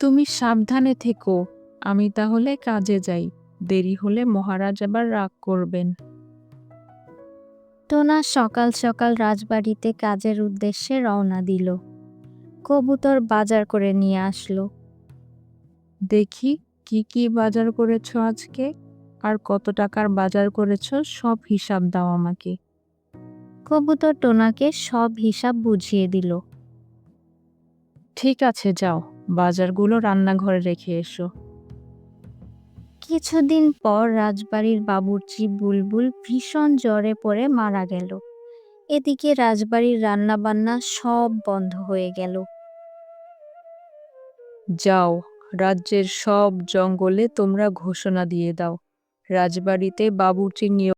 তুমি সাবধানে থেকো। আমি তাহলে কাজে যাই। দেরি হলে মহারাজ আবার রাগ করবেন। টোনা সকাল সকাল রাজবাড়িতে কাজের উদ্দেশ্যে রওনা দিল। কবুতর বাজার করে নিয়ে আসলো। দেখি কি কি বাজার করেছো আজকে, আর কত টাকার বাজার করেছো সব হিসাব দাও আমাকে। কবুতর টোনাকে সব হিসাব বুঝিয়ে দিল। ঠিক আছে, যাও, বাজারগুলো রান্নাঘরে রেখে এসো। কিছুদিন পর রাজবাড়ির বাবুর্চি বুলবুল ভীষণ জ্বরে পড়ে মারা গেল। এদিকে রাজবাড়ির রান্নাবান্না সব বন্ধ হয়ে গেল। যাও, রাজ্যের সব জঙ্গলে তোমরা ঘোষণা দিয়ে দাও, রাজবাড়িতে বাবুর্চি নিয়োগ